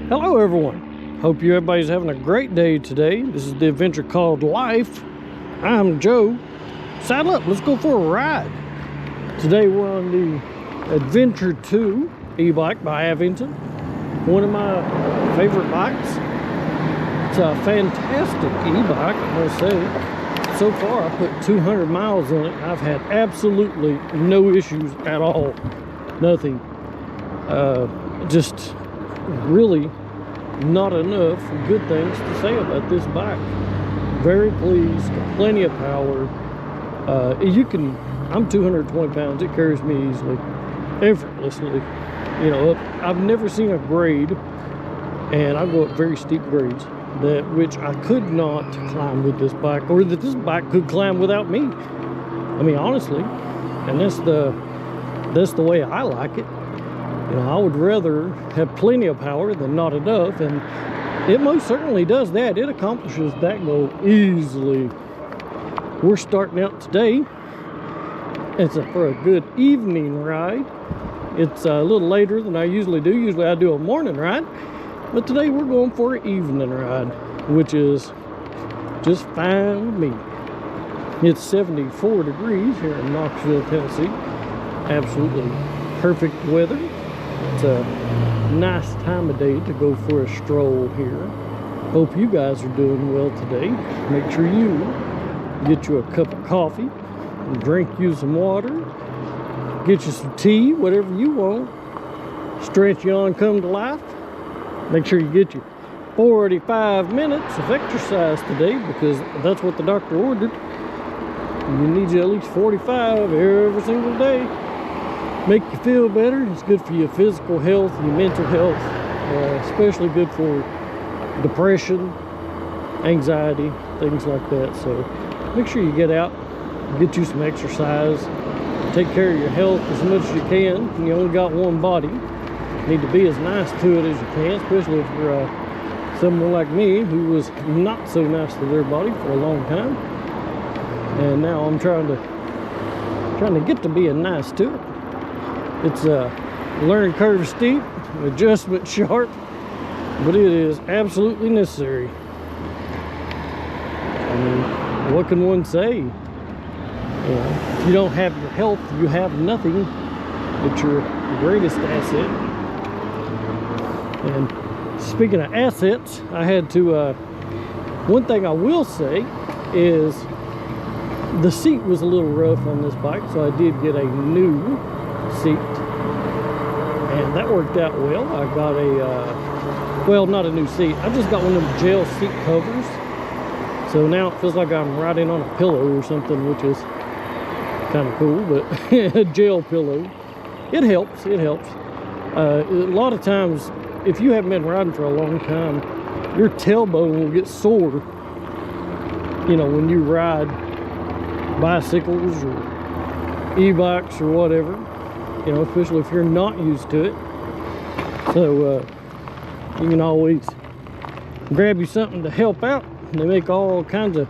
Hello everyone, hope everybody's having a great day today. This is the adventure called Life. I'm Joe. Saddle up, let's go for a ride. Today we're on the Adventure 2 e-bike by Aventure. One of my favorite bikes. It's a fantastic e-bike, I must say. So far I put 200 miles on it. I've had absolutely no issues at all. Nothing. Just really not enough good things to say about this bike. Very pleased, plenty of power. I'm 220 pounds, it carries me easily, effortlessly. You know, I've never seen a grade, and I go up very steep grades, which I could not climb with this bike, or that this bike could climb without me. I mean, honestly, and that's the way I like it. You know, I would rather have plenty of power than not enough, and it most certainly does that. It accomplishes that goal easily. We're starting out today. It's for a good evening ride. It's a little later than I usually do. Usually I do a morning ride, but today we're going for an evening ride, which is just fine with me. It's 74 degrees here in Knoxville, Tennessee. Absolutely perfect weather. It's a nice time of day to go for a stroll here. Hope you guys are doing well today. Make sure you get you a cup of coffee, and drink you some water, get you some tea, whatever you want. Stretch you on, come to life. Make sure you get you 45 minutes of exercise today, because that's what the doctor ordered. You need you at least 45 every single day. Make you feel better. It's good for your physical health, your mental health, especially good for depression, anxiety, things like that. So make sure you get out, get you some exercise, take care of your health as much as you can. You only got one body. You need to be as nice to it as you can, especially if you're someone like me who was not so nice to their body for a long time. And now I'm trying to get to being nice to it. It's a learning curve steep, adjustment sharp, but it is absolutely necessary. I mean, what can one say? You know, if you don't have your health, you have nothing. It's your greatest asset. And speaking of assets, I had to, one thing I will say is the seat was a little rough on this bike, so I did get a new seat, and that worked out well. I got well, not a new seat, I just got one of them gel seat covers, so now it feels like I'm riding on a pillow or something, which is kind of cool. But a gel pillow, it helps. A lot of times, if you haven't been riding for a long time, your tailbone will get sore, you know, when you ride bicycles or e-bikes or whatever, you know, especially if you're not used to it. So you can always grab you something to help out. They make all kinds of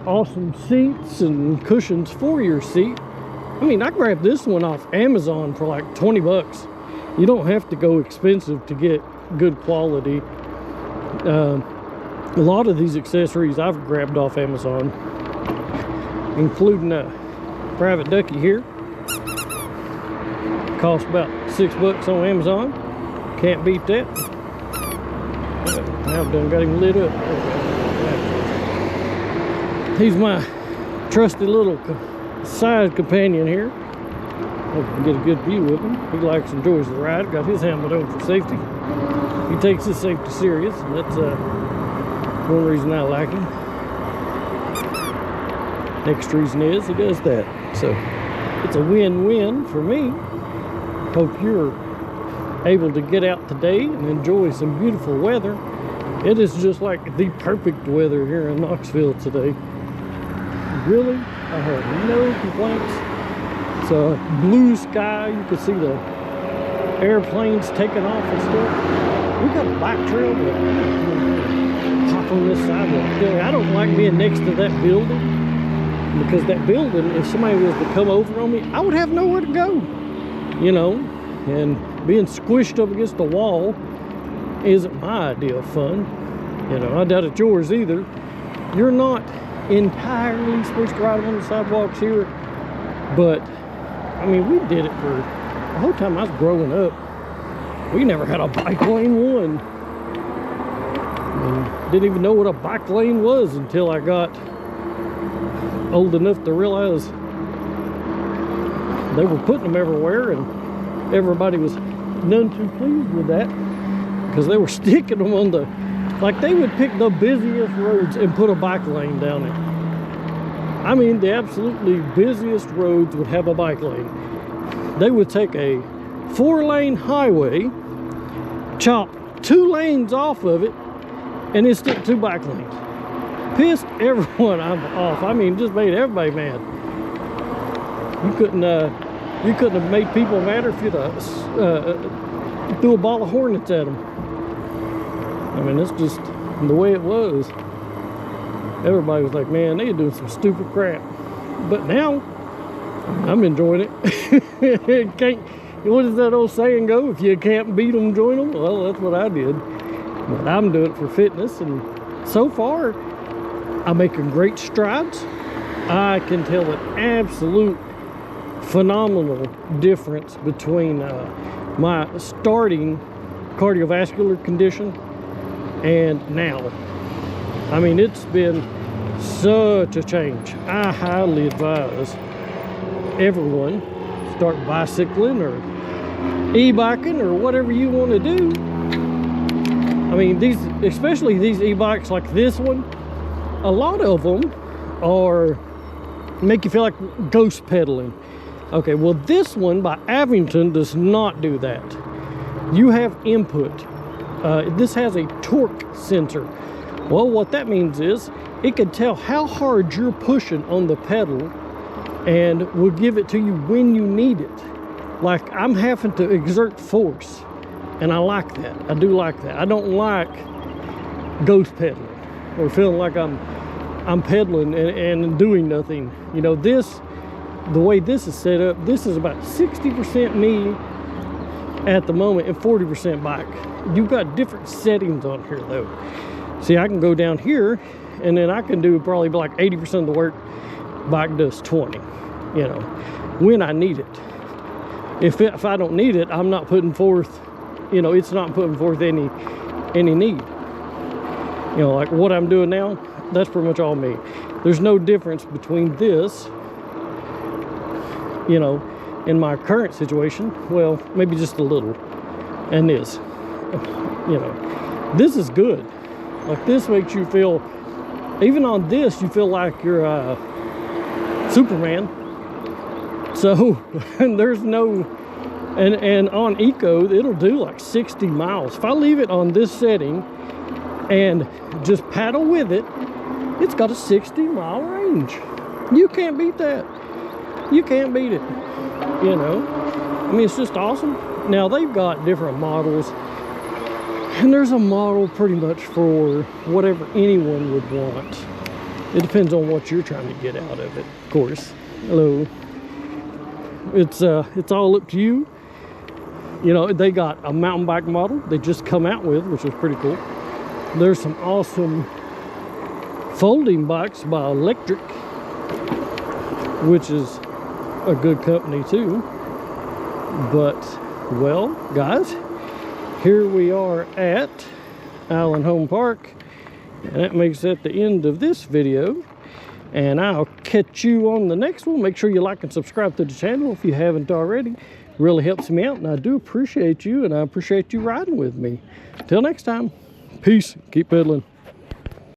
awesome seats and cushions for your seat. I mean, I grabbed this one off Amazon for like 20 bucks. You don't have to go expensive to get good quality. A lot of these accessories I've grabbed off Amazon, including a private ducky here. Cost about 6 bucks on Amazon. Can't beat that. I've done got him lit up. He's my trusty little side companion here. Hope you can get a good view of him. He enjoys the ride. Got his helmet on for safety. He takes his safety serious, and that's one reason I like him. Next reason is he does that. So it's a win-win for me. Hope you're able to get out today and enjoy some beautiful weather. It is just like the perfect weather here in Knoxville today. Really, I have no complaints. It's a blue sky. You can see the airplanes taking off and stuff. We got a bike trail, but hop on this sidewalk. I don't like being next to that building, because that building, if somebody was to come over on me, I would have nowhere to go, you know. And being squished up against the wall isn't my idea of fun. You know, I doubt it's yours either. You're not entirely supposed to ride on the sidewalks here, but I mean, we did it for the whole time I was growing up. We never had a bike lane one. And didn't even know what a bike lane was until I got old enough to realize they were putting them everywhere, and everybody was none too pleased with that because they were sticking them on the, like they would pick the busiest roads and put a bike lane down it. I mean, the absolutely busiest roads would have a bike lane. They would take a 4-lane highway, chop 2 lanes off of it, and then stick 2 bike lanes. Pissed everyone off. I mean, just made everybody mad. You couldn't have made people madder if you'd threw a ball of hornets at them. I mean, that's just the way it was. Everybody was like, man, they're doing some stupid crap. But now, I'm enjoying it. What does that old saying go? If you can't beat them, join them. Well, that's what I did. But I'm doing it for fitness, and so far, I'm making great strides. I can tell an absolute phenomenal difference between my starting cardiovascular condition and now. I mean, it's been such a change. I highly advise everyone start bicycling or e-biking or whatever you want to do. I mean, especially these e-bikes like this one, a lot of them make you feel like ghost pedaling. Okay, well, this one by Aventure does not do that. You have input. This has a torque sensor. Well, what that means is it can tell how hard you're pushing on the pedal and will give it to you when you need it. Like, I'm having to exert force, and I like that. I do like that. I don't like ghost pedaling or feeling like I'm pedaling and doing nothing. You know, the way this is set up, this is about 60% me at the moment and 40% bike. You've got different settings on here though. See, I can go down here and then I can do probably like 80% of the work. Bike does 20, you know, when I need it. If I don't need it, I'm not putting forth, you know, it's not putting forth any need. You know, like what I'm doing now, that's pretty much all me. There's no difference between this, you know, in my current situation, well, maybe just a little, and this, you know, this is good. Like, this makes you feel, even on this, you feel like you're Superman. So, and there's no, and on Eco, it'll do like 60 miles. If I leave it on this setting and just paddle with it, it's got a 60-mile range. You can't beat that. You can't beat it, you know. I mean, it's just awesome. Now, they've got different models, and there's a model pretty much for whatever anyone would want. It depends on what you're trying to get out of it, of course. Hello. It's all up to you. You know, they got a mountain bike model they just come out with, which is pretty cool. There's some awesome folding bikes by Electric, which is a good company too. But, well, guys, here we are at Allen Home Park, and that makes it the end of this video, and I'll catch you on the next one. Make sure you like and subscribe to the channel if you haven't already. Really helps me out, and I do appreciate you, and I appreciate you riding with me. Till next time, peace. Keep pedaling.